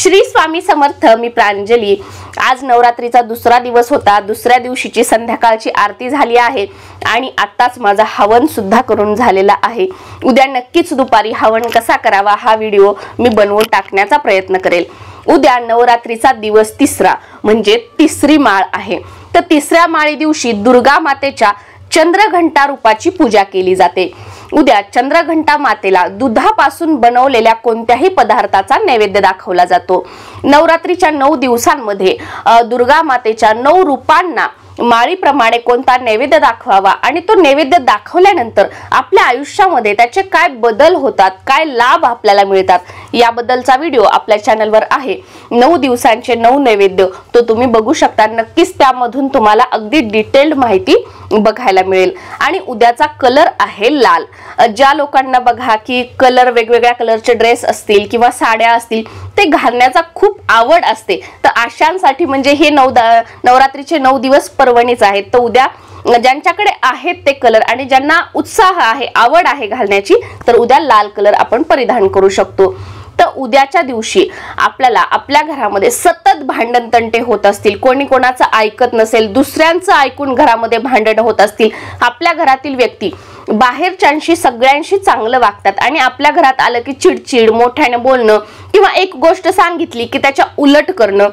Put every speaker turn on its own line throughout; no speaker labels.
श्री स्वामी समर्थ. मी प्रांजली. आज नवरात्रीचा दुसरा दिवस होता. दुसऱ्या दिवशीची संध्याकाळची आरती झाली आहे आणि आत्ताच माझा हवन सुद्धा करून झालेला आहे. उद्या नक्कीच दुपारी हवन कसा करावा हा व्हिडिओ मी बनवून टाकण्याचा प्रयत्न करेल. उद्या नवरात्रीचा दिवस तिसरा म्हणजे तिसरी माळ आहे. तर तिसऱ्या माळी दिवशी दुर्गा मातेच्या चंद्रघंटा रूपाची पूजा केली जाते. उद्या चंद्रघंटा मातेला दुधापासून बनवलेल्या कोणत्याही पदार्थाचा नैवेद्य दाखवला जातो. नवरात्रीच्या 9 दिवसांमध्ये दुर्गा मातेच्या 9 रूपांना माळीप्रमाणे कोणता नैवेद्य दाखवावा आणि तो नैवेद्य दाखवल्यानंतर आपल्या आयुष्यामध्ये त्याचे काय बदल होतात, काय लाभ आपल्याला मिळतात याबद्दलचा व्हिडिओ आपल्या चॅनलवर आहे. 9 दिवसांचे 9 नैवेद्य तो तुम्ही बघू शकता. नक्कीच त्यामधून तुम्हाला अगदी डिटेल्ड माहिती बघायला मिळेल. आणि उद्याचा कलर आहे लाल. ज्या लोकांना बघा की कलर वेगवेगळ्या कलरचे ड्रेस असतील किंवा साड्या असतील ते घालण्याचा खूप आवड असते, तर आशांसाठी म्हणजे हे नवरात्रीचे 9 दिवस पर्वणीच आहेत. तर उद्या ज्यांच्याकडे आहेत ते कलर आणि ज्यांना उत्साह आहे, आवड आहे घालण्याची, तर उद्या लाल कलर आपण परिधान करू शकतो. तर उद्याच्या दिवशी आपल्याला आपल्या घरामध्ये सतत भांडण तंटे होत असतील, कोणी कोणाचं ऐकत नसेल, दुसऱ्यांचं ऐकून घरामध्ये भांडण होत असतील, आपल्या घरातील व्यक्ती बाहेरच्यांशी सगळ्यांशी चांगलं वागतात आणि आपल्या घरात आलं की चिडचिड, मोठ्याने बोलणं किंवा एक गोष्ट सांगितली की त्याच्या उलट करणं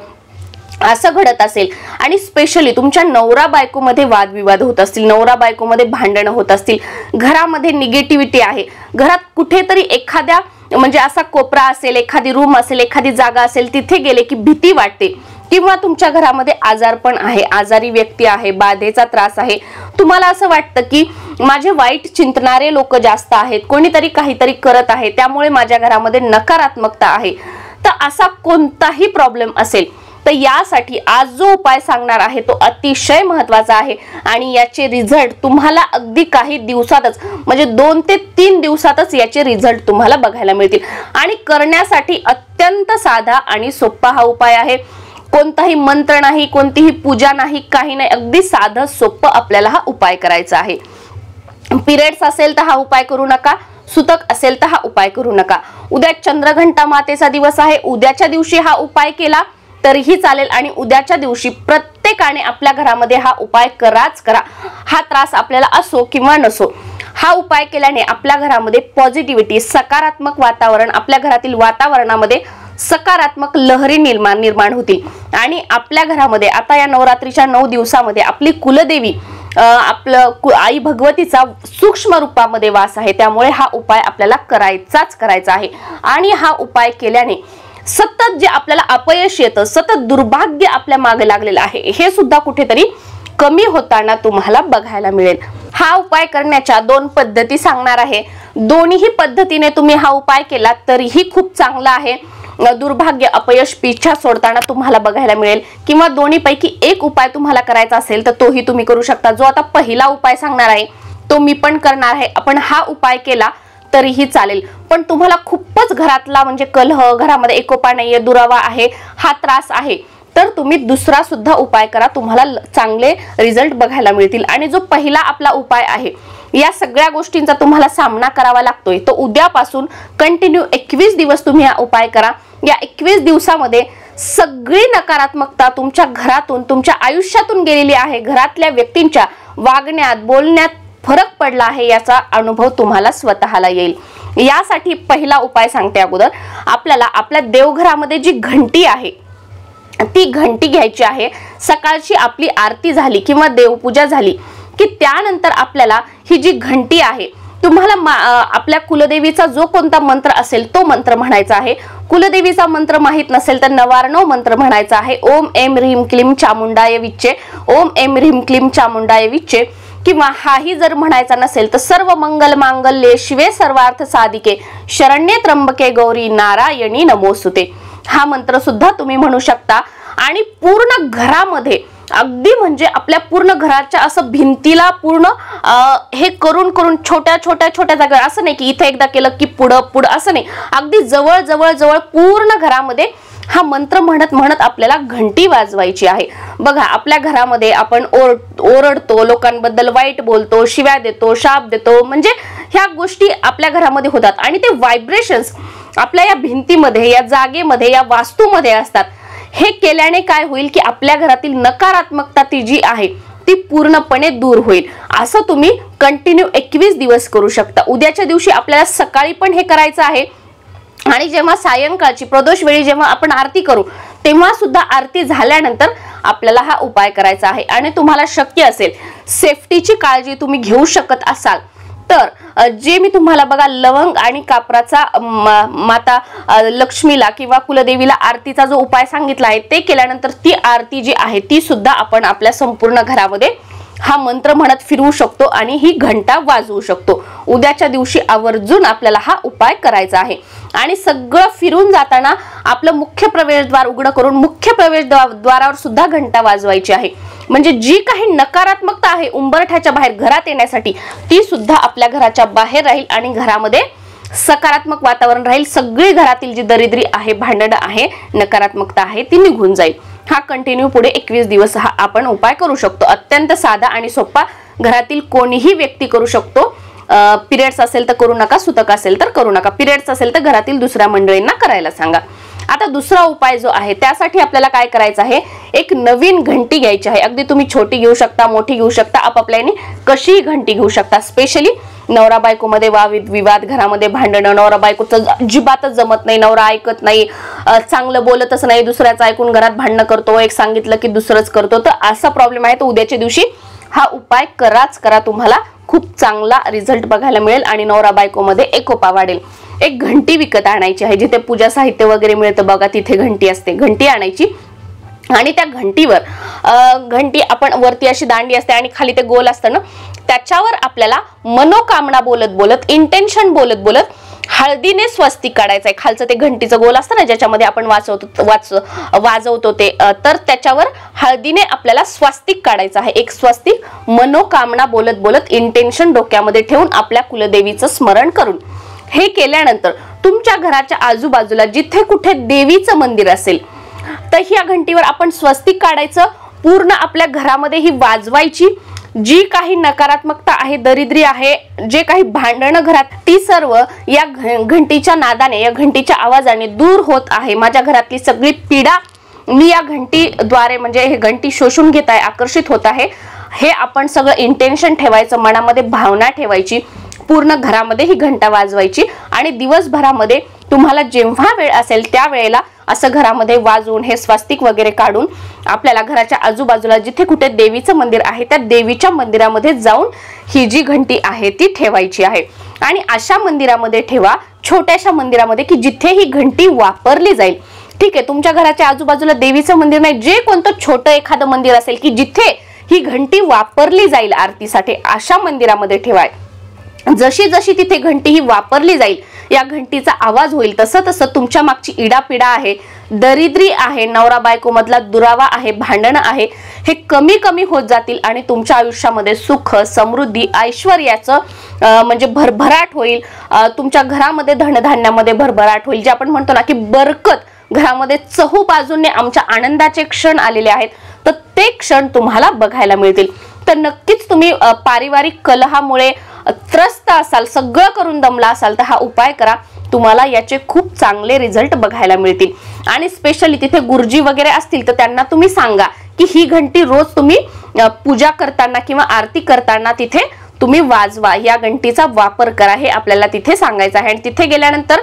असं घडत असेल आणि स्पेशली तुमच्या नवरा बायकोमध्ये वादविवाद होत असतील, नवरा बायकोमध्ये भांडणं होत असतील, घरामध्ये निगेटिव्हिटी आहे, घरात कुठेतरी एखाद्या म्हणजे असा कोपरा असेल, एखादी रूम असेल, एखादी जागा असेल, तिथे गेले की भीती वाटते किंवा तुमच्या घरामध्ये आजारपण आहे, आजारी व्यक्ती आहे, बाधेचा त्रास आहे, तुम्हाला असं वाटतं की माझे वाईट चिंतणारे लोक जास्त आहेत, कोणीतरी काहीतरी करत आहे, त्यामुळे माझ्या घरामध्ये नकारात्मकता आहे, तर असा कोणताही प्रॉब्लेम असेल तर यासाठी आज जो उपाय सांगणार आहे तो अतिशय महत्त्वाचा आहे आणि याचे रिझल्ट तुम्हाला अगदी काही दिवसातच म्हणजे 2 ते 3 दिवसातच याचे रिझल्ट तुम्हाला बघायला मिळतील. आणि करण्यासाठी अत्यंत साधा आणि सोपा हा उपाय आहे. कोणताही मंत्र नाही, कोणतीही पूजा नाही, काही नाही, अगदी साधं सोपं आपल्याला हा उपाय करायचा आहे. पिरियड्स असेल तर हा उपाय करू नका, सुतक असेल तर हा उपाय करू नका. उद्या चंद्रघंटा मातेचा दिवस आहे. उद्याच्या दिवशी हा उपाय केला तरीही चालेल आणि उद्याच्या दिवशी प्रत्येकाने आपल्या घरामध्ये हा उपाय कराच करा. हा त्रास आपल्याला असो किंवा नसो, हा उपाय केल्याने आपल्या घरामध्ये पॉझिटिव्हिटी, सकारात्मक वातावरण, आपल्या घरातील वातावरणामध्ये सकारात्मक लहरी निर्माण होतील आणि आपल्या घरामध्ये आता या नवरात्रीच्या 9 दिवसामध्ये आपली कुलदेवी आपलं आई भगवतीचा सूक्ष्म रूपामध्ये वास आहे. त्यामुळे हा उपाय आपल्याला करायचा आहे आणि हा उपाय केल्याने सतत जे आपल्याला अपयश येतं, सतत दुर्भाग्य आपल्या मागे लागलेलं आहे, हे सुद्धा कुठेतरी कमी होताना तुम्हाला बघायला मिळेल. हा उपाय करण्याच्या 2 पद्धती सांगणार आहे. दोन्ही पद्धतीने तुम्ही हा उपाय केला तरीही खूप चांगला आहे. दुर्भाग्य, अपयश, पिछा सोडताना तुम्हाला बघायला मिळेल किंवा दोन्हीपैकी एक उपाय तुम्हाला करायचा असेल तर तोही तुम्ही करू शकता. जो आता पहिला उपाय सांगणार आहे तो मी पण करणार आहे. आपण हा उपाय केला तरीही चालेल, पण तुम्हाला खूपच घरातला म्हणजे कलह, घरामध्ये एकोपा नाहीये, दुरावा आहे, हा त्रास आहे, तर तुम्ही दुसरा सुद्धा उपाय करा. तुम्हाला चांगले रिझल्ट बघायला मिळतील. आणि जो पहिला आपला उपाय आहे या सगळ्या गोष्टींचा तुम्हाला सामना करावा लागतोय, तो उद्यापासून कंटिन्यू 21 दिवस तुम्ही हा उपाय करा. या 21 दिवसामध्ये सगळी नकारात्मकता तुमच्या घरातून, तुमच्या आयुष्यातून गेलेली आहे. घरातल्या व्यक्तींच्या वागण्यात, बोलण्यात फरक पडला आहे याचा अनुभव तुम्हाला स्वतःला येईल. यासाठी पहिला उपाय सांगते अगोदर. आपल्याला आपल्या देवघरामध्ये जी घंटी आहे ती घंटी घ्यायची आहे. सकाळची आपली आरती झाली किंवा देवपूजा झाली की त्यानंतर आपल्याला ही जी घंटी आहे, तुम्हाला आपल्या कुलदेवीचा जो कोणता मंत्र असेल तो मंत्र म्हणायचा आहे. कुलदेवीचा मंत्र माहित नसेल तर 99 मंत्र म्हणायचा आहे. ओम ऐं ह्रीं क्लीं चामुंडाय विच्चे, ओम ऐं ह्रीं क्लीं चामुंडाय विच्चे. किंवा हाही जर म्हणायचा नसेल तर सर्व मंगल मांगल्ये शिवे सर्वार्थ साधिके शरण्ये त्र्यंबके गौरी नारायणी नमोस्तुते. हा मंत्र सुद्धा तुम्ही म्हणू शकता. आणि पूर्ण घरामध्ये अगदी म्हणजे आपल्या पूर्ण घराच्या असं भिंतीला पूर्ण हे करून छोट्या जागा, असं नाही की इथे एकदा केलं की पुढं असं नाही, अगदी जवळ पूर्ण घरामध्ये हा मंत्र म्हणत म्हणत आपल्याला घंटी वाजवायची आहे. बघा, आपल्या घरामध्ये आपण ओरडतो, लोकांबद्दल वाईट बोलतो, शिव्या देतो, शाप देतो, म्हणजे ह्या गोष्टी आपल्या घरामध्ये होतात आणि ते व्हायब्रेशन्स आपल्या या भिंतीमध्ये, या जागेमध्ये, या वास्तूमध्ये असतात. हे केल्याने काय होईल की आपल्या घरातील नकारात्मकता ती जी आहे ती पूर्णपणे दूर होईल. असं तुम्ही कंटिन्यू 21 दिवस करू शकता. उद्याच्या दिवशी आपल्याला सकाळी पण हे करायचं आहे आणि जेव्हा सायंकाळची प्रदोष वेळी जेव्हा आपण आरती करू तेव्हा सुद्धा आरती झाल्यानंतर आपल्याला हा उपाय करायचा आहे. आणि तुम्हाला शक्य असेल, सेफ्टीची काळजी तुम्ही घेऊ शकत असाल तर जे मी तुम्हाला बघा लवंग आणि कापराचा माता लक्ष्मीला किंवा कुलदेवीला आरतीचा जो उपाय सांगितला आहे ते केल्यानंतर ती आरती जी आहे ती सुद्धा आपण आपल्या संपूर्ण घरामध्ये हा मंत्र म्हणत फिरवू शकतो आणि ही घंटा वाजवू शकतो. उद्याच्या दिवशी आवर्जून आपल्याला हा उपाय करायचा आहे. आणि सगळं फिरून जाताना आपलं मुख्य प्रवेशद्वार उघडं करून मुख्य प्रवेशद्वारावर सुद्धा घंटा वाजवायची आहे. म्हणजे जी काही नकारात्मकता आहे उंबरठ्याच्या बाहेर घरात येण्यासाठी ती सुद्धा आपल्या घराच्या बाहेर राहील आणि घरामध्ये सकारात्मक वातावरण राहील. सगळी घरातील जी दरिद्री आहे, भांडण आहे, नकारात्मकता आहे ती निघून जाईल. हा कंटिन्यू पुढे 21 दिवस हा आपण उपाय करू शकतो. अत्यंत साधा आणि सोपा, घरातील कोणीही व्यक्ती करू शकतो. पिरियड्स असेल तर करू नका, सुतक असेल तर करू नका. पिरियड्स असेल तर घरातील दुसऱ्या मंडळींना करायला सांगा. आता दुसरा उपाय जो आहे त्यासाठी आपल्याला काय करायचं आहे, एक नवीन घंटी घ्यायची आहे. अगदी तुम्ही छोटी घेऊ शकता, मोठी घेऊ शकता, आपापल्याने कशीही घंटी घेऊ शकता. स्पेशली नवरा बायको मध्ये विवाद, घरामध्ये भांडणं, नवरा बायकोचं अजिबातच जमत नाही, नवरा ऐकत नाही, चांगलं बोलतच नाही, दुसऱ्याचं ऐकून घरात भांडणं करतो, एक सांगितलं की दुसरंच करतो, तर असा प्रॉब्लेम आहे. तर उद्याच्या दिवशी हा उपाय कराच करा, तुम्हाला खूप चांगला रिझल्ट बघायला मिळेल आणि नवरा बायको मध्ये एकोपा वाढेल. एक घंटी विकत आणायची आहे, जिथे पूजा साहित्य वगैरे मिळतं बघा तिथे घंटी असते, घंटी आणायची आणि त्या घंटीवर घंटी आपण वरती अशी दांडी असते आणि खाली ते गोल असतं ना, त्याच्यावर आपल्याला मनोकामना बोलत बोलत, इंटेन्शन बोलत बोलत हळदीने स्वस्तिक काढायचं आहे. खालचं ते घंटीचं गोल असतं ना ज्याच्यामध्ये आपण वाजवतो ते, तर त्याच्यावर हळदीने आपल्याला स्वस्तिक काढायचं आहे. एक स्वस्तिक मनोकामना बोलत बोलत इंटेन्शन डोक्यामध्ये ठेवून आपल्या कुलदेवीचं स्मरण करून हे केल्यानंतर तुमच्या घराच्या आजूबाजूला जिथे कुठे देवीचं मंदिर असेल तर ह्या घंटीवर आपण स्वस्तिक काढायचं. पूर्ण आपल्या घरामध्ये ही वाजवायची. जी काही नकारात्मकता आहे, दरिद्री आहे, जे काही भांडणं घरात, ती सर्व या घंटीच्या नादाने, या घंटीच्या आवाजाने दूर होत आहे. माझ्या घरातली सगळी पीडा मी या घंटीद्वारे, म्हणजे हे घंटी शोषून घेत आहे, आकर्षित होत आहे, हे आपण सगळं इंटेन्शन ठेवायचं, मनामध्ये भावना ठेवायची, पूर्ण घरामध्ये ही घंटा वाजवायची आणि दिवसभरामध्ये तुम्हाला जेव्हा वेळ असेल त्या वेळेला असं घरामध्ये वाजवून हे स्वस्तिक वगैरे काढून आपल्याला घराच्या आजूबाजूला जिथे कुठे देवीचं मंदिर आहे त्या देवीच्या मंदिरामध्ये जाऊन ही जी घंटी आहे ती ठेवायची आहे. आणि अशा मंदिरामध्ये ठेवा, छोट्याशा मंदिरामध्ये, की जिथे ही घंटी वापरली जाईल. ठीक आहे, तुमच्या घराच्या आजूबाजूला देवीचं मंदिर नाही, जे कोणतं छोटं एखादं मंदिर असेल की जिथे ही घंटी वापरली जाईल आरतीसाठी, अशा मंदिरामध्ये ठेवाय. जशी जशी तिथे घंटी ही वापरली जाईल, या घंटीचा आवाज होईल, तसं तसं तुमच्या मागची इडापिडा आहे, दरिद्री आहे, नवरा बायको मधला दुरावा आहे, भांडणं आहे, हे कमी कमी होत जातील आणि तुमच्या आयुष्यामध्ये सुख, समृद्धी, ऐश्वर्याचं म्हणजे भरभराट होईल. तुमच्या घरामध्ये धनधान्यामध्ये भरभराट होईल. जे आपण म्हणतो ना की बरकत घरामध्ये चहू बाजूने आमच्या आनंदाचे क्षण आलेले आहेत, तर ते क्षण तुम्हाला बघायला मिळतील. तर नक्कीच तुम्ही पारिवारिक कलहामुळे त्रस्त असाल, सगळं करून दमला असाल, तर हा उपाय करा. तुम्हाला याचे खूप चांगले रिझल्ट बघायला मिळतील. आणि स्पेशली तिथे गुरुजी वगैरे असतील तर त्यांना तुम्ही सांगा की ही घंटी रोज तुम्ही पूजा करताना किंवा आरती करताना तिथे तुम्ही वाजवा, या घंटीचा वापर करा, हे आपल्याला तिथे सांगायचं आहे. आणि तिथे गेल्यानंतर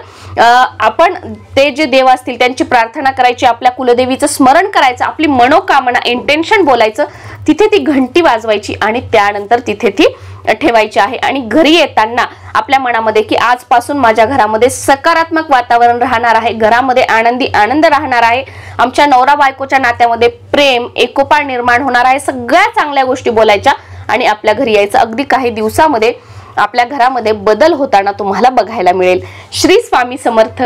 आपण ते जे देव असतील त्यांची प्रार्थना करायची, आपल्या कुलदेवीचं स्मरण करायचं, आपली मनोकामना, इंटेन्शन बोलायचं, तिथे ती घंटी वाजवायची आणि त्यानंतर तिथे ती ठेवायची आहे. आणि घरी येताना आपल्या मनामध्ये की आजपासून माझ्या घरामध्ये सकारात्मक वातावरण राहणार आहे, घरामध्ये आनंदी आनंद राहणार आहे, आमच्या नवरा बायकोच्या नात्यामध्ये प्रेम, एकोपा निर्माण होणार आहे, सगळ्या चांगल्या गोष्टी बोलायच्या आणि आपल्या घरी यायचं. अगदी काही दिवसामध्ये आपल्या घरामध्ये बदल होताना तुम्हाला बघायला मिळेल. श्री स्वामी समर्थ.